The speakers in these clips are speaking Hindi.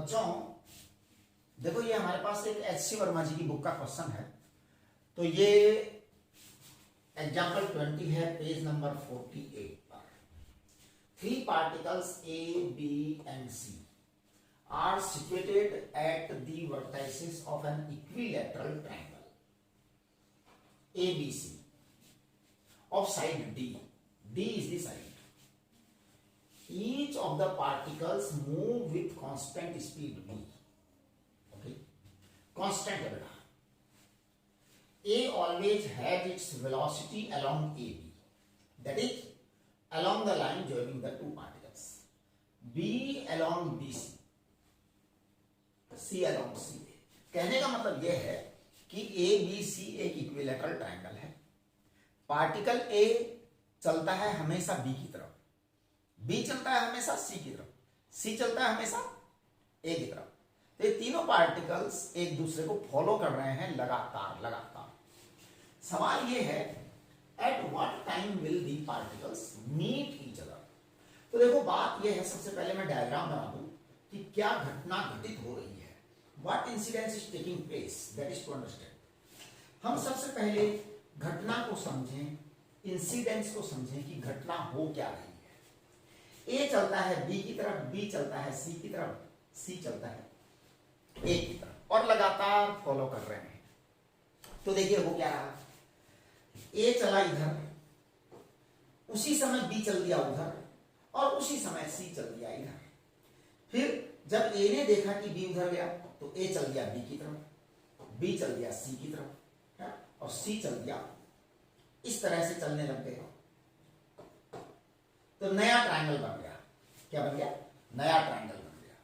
बच्चों देखो, ये हमारे पास एक एच.सी. वर्मा जी की बुक का क्वेश्चन है। तो ये एग्जाम्पल 20 है, पेज नंबर 48 पर। 3 particles A, B and C are situated at the vertices of an equilateral triangle ABC of side D. D is the side. Each of the particles move with constant speed V. Okay, constant है बेटा। A always has its velocity along AB, that is along the line joining the two particles. B along BC, C along CA। कहने का मतलब यह है कि ABC एक इक्विलेटरल ट्रायंगल है। पार्टिकल A चलता है हमेशा B की तरफ, B चलता है हमेशा C की तरफ, C चलता है हमेशा A की तरफ। तो ये तीनों पार्टिकल्स एक दूसरे को फॉलो कर रहे हैं लगातार लगातार। सवाल ये है, at what time will the particles meet each other. तो देखो, बात ये है, सबसे पहले मैं डायग्राम बना दूं कि क्या घटना घटित हो रही है। What incidence is taking place, that is to understand. हम सबसे पहले घटना को समझें, इंसिडेंस को समझें कि घटना हो क्या रही है। ए चलता है बी की तरफ, बी चलता है सी की तरफ, सी चलता है ए की तरफ और लगातार फॉलो कर रहे हैं। तो देखिए वो क्या रहा, ए चला इधर, उसी समय बी चल दिया उधर और उसी समय सी चल दिया इधर। फिर जब ए ने देखा कि बी उधर गया तो ए चल दिया बी की तरफ, बी चल दिया सी की तरफ है? और सी चल दिया, इस तरह से चलने लग गए। तो नया ट्रायंगल बन गया। क्या बन गया? नया ट्रायंगल बन गया।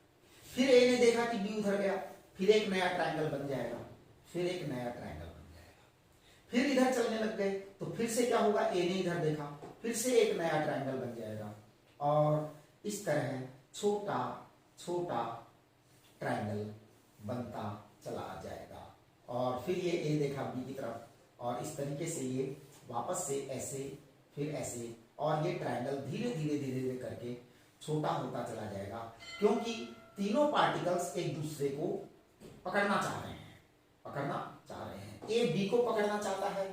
फिर ए ने देखा कि बी उधर गया, फिर एक नया ट्रायंगल बन जाएगा, फिर एक नया ट्रायंगल बन जाएगा। फिर इधर चलने लग गए तो फिर से क्या होगा, ए ने इधर देखा, फिर से एक नया ट्रायंगल बन जाएगा और इस तरह छोटा छोटा ट्रायंगल बनता चला जाएगा। और फिर ये ए देखा बी की तरफ और इस तरीके से ये वापस से ऐसे, फिर ऐसे, और ये ट्रायंगल धीरे धीरे धीरे धीरे करके छोटा होता चला जाएगा, क्योंकि तीनों पार्टिकल्स एक दूसरे को पकड़ना चाह रहे हैं, पकड़ना चाह रहे हैं। ए बी को पकड़ना चाहता है,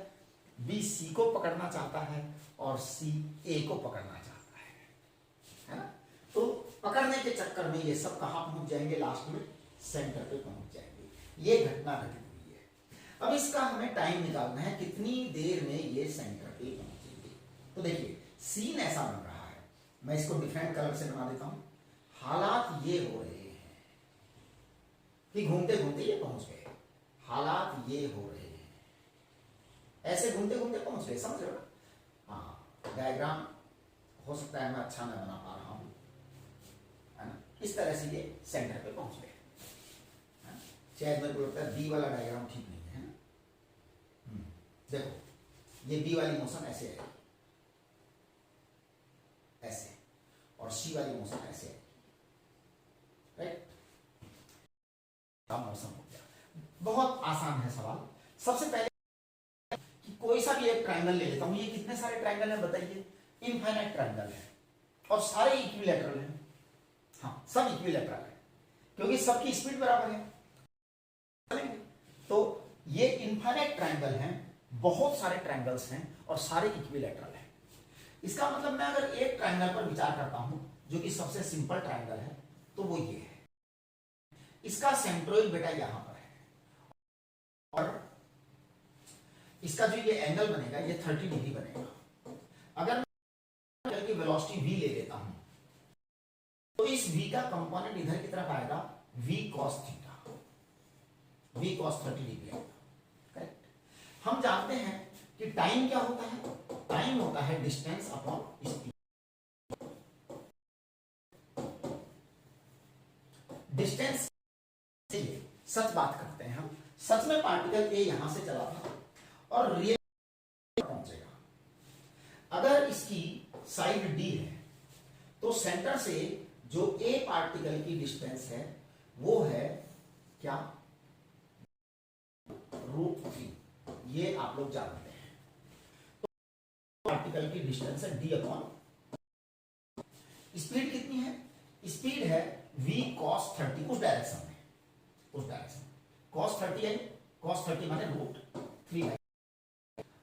बी सी को पकड़ना चाहता है और सी ए को पकड़ना चाहता है ना। तो पकड़ने के चक्कर में ये सब कहां पहुंच जाएंगे, लास्ट में सेंटर पे पहुंच जाएंगे। ये घटना घटित हुई है। अब इसका हमें टाइम निकालना है, कितनी देर में ये सेंटर पे पहुंचेंगे। तो देखिए सीन ऐसा बन रहा है, मैं इसको डिफरेंट कलर से बना देता हूं। हालात ये हो रहे हैं कि घूमते घूमते ये पहुंच गए, हालात ये हो रहे हैं, ऐसे घूमते घूमते पहुंच गए, समझ रहे हो? हाँ, डायग्राम हो सकता है मैं अच्छा न बना पा रहा हूं, है ना। इस तरह से ये सेंटर पे पहुंच गए। शायद मेरे को लगता है बी वाला डायग्राम ठीक नहीं है ना। देखो ये बी वाली मोशन ऐसे है, ऐसे, और सी वाली मोशन ऐसे है, राइट। मौसम हो गया। बहुत आसान है सवाल। सबसे पहले कि कोई सा भी एक ट्रायंगल ले लेता हूं। ये कितने सारे ट्रायंगल हैं बताइए? इनफाइनाइट ट्रायंगल है और सारे इक्विलेटरल हैं। हाँ, सब इक्विलेटरल है क्योंकि सबकी स्पीड बराबर है। तो ये इनफाइनाइट ट्रायंगल हैं, बहुत सारे ट्रायंगल्स हैं और सारे इक्विलेटरल हैं। इसका मतलब मैं अगर एक ट्रायंगल पर विचार करता हूं जो कि सबसे सिंपल ट्रायंगल है, तो वो ये है। इसका सेंट्रोइड बेटा यहां पर है और इसका जो ये एंगल बनेगा ये 30 डिग्री बनेगा। अगर मैं की वेलोसिटी v ले लेता हूं तो इस v का कंपोनेंट इधर की तरफ आएगा v cos theta, v cos 30 degree आएगा, करेक्ट। हम जानते हैं कि टाइम क्या होता है, टाइम होता है डिस्टेंस अपॉन स्पीड। डिस्टेंस, सच बात करते हैं हम, सच में पार्टिकल ए यहां से चला था और रियल पहुंचेगा। अगर इसकी साइड डी है तो सेंटर से जो ए पार्टिकल की डिस्टेंस है वो है क्या, √3। ये आप लोग जानते हैं। तो पार्टिकल की डिस्टेंस है d अपॉन, स्पीड कितनी है? स्पीड है v cos 30 उस डायरेक्शन में, cos 30 है, cos 30 माने रूट 3 बाई,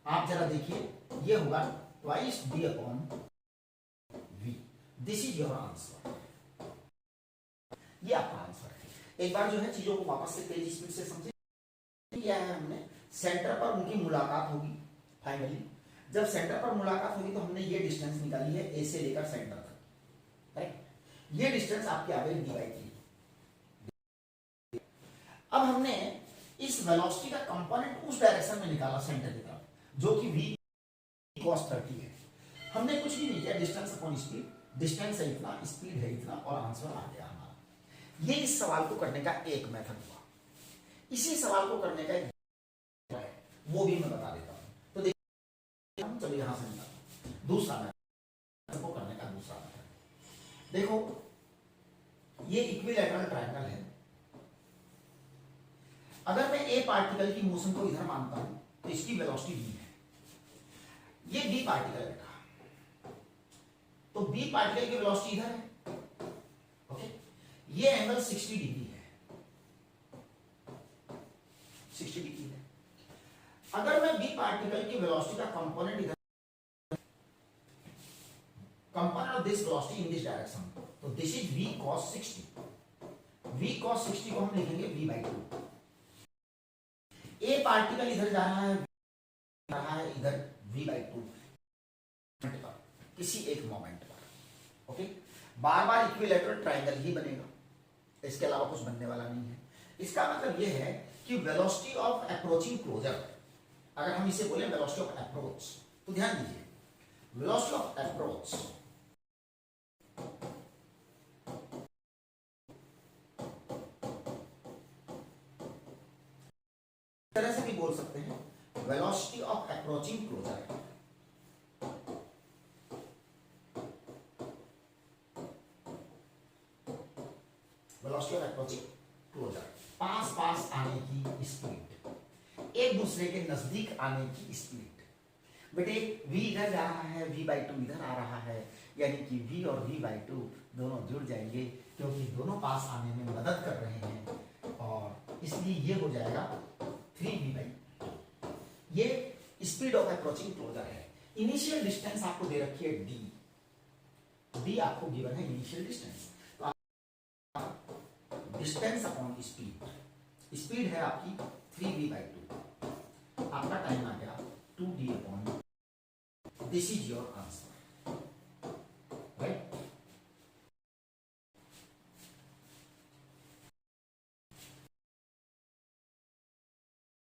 आप जरा देखिए ये होगा twice d upon v, this is your answer, ये आपका आंसर है। एक बार जो है चीजों को वापस से तेज स्पीड से समझे, क्या है हमने सेंटर पर उनकी मुलाकात होगी, फाइनली जब सेंटर पर मुलाकात होगी तो हमने ये डिस्टेंस निकाली है ए से लेकर सेंटर तक, राइट, ये डिस्टेंस आपकी आ गई d/3। अब हमने इस वेलोसिटी का कंपोनेंट उस डायरेक्शन में निकाला सेंटर की तरफ, जो कि v cos 30 है। हमने कुछ भी नहीं किया, डिस्टेंस अपॉन स्पीड, डिस्टेंस है इतना, स्पीड है इतना, और आंसर आ गया हमारा। ये इस सवाल को करने का एक मेथड हुआ। इसी सवाल को करने का एक है, वो भी मैं बता देता हूं। तो देखिए हम चलो यहां से निकालते हैं दूसरा मेथड को करने का दूसरा मेथड। देखो ये इक्विलैटरल ट्रायंगल है, अगर मैं ए पार्टिकल की मोशन को इधर मानता हूं तो इसकी वेलोसिटी v है, ये बी पार्टिकल बेटा, तो बी पार्टिकल की वेलोसिटी इधर है, ओके, ये एंगल 60 डिग्री है, 60 डिग्री है। अगर मैं बी पार्टिकल की वेलोसिटी का कंपोनेंट इधर, component of this velocity in this direction, तो this is v cos 60, v cos 60 को हम लिखेंगे v/2। ए पार्टिकल इधर जा रहा है इधर v/2 पर, किसी एक मोमेंट पर, ओके, बार बार इक्विलैटरल ट्रायंगल ही बनेगा, इसके अलावा कुछ बनने वाला नहीं है। इसका मतलब यह है कि वेलोसिटी ऑफ अप्रोचिंग क्लोजर, अगर हम इसे बोले वेलोसिटी ऑफ अप्रोच, तो ध्यान दीजिए वेलोसिटी ऑफ अप्रोच तरह से भी बोल सकते हैं, velocity of approaching closure, velocity of approaching closure, पास पास आने की स्पीड, एक दूसरे के नजदीक आने की स्पीड। बेटे v इधर जा रहा है, v/2 इधर आ रहा है, यानी कि v और v/2 दोनों जुड़ जाएंगे, क्योंकि दोनों पास आने में मदद कर रहे हैं, और इसलिए ये हो जाएगा 3v/2। ये स्पीड ऑफ अप्रोचिंग क्लोजर है। इनिशियल डिस्टेंस आपको दे रखी है d आपको गिवन है इनिशियल डिस्टेंस, तो डिस्टेंस अपॉन स्पीड, स्पीड है आपकी 3v/2, आपका टाइम आ गया 2d upon, this is your answer.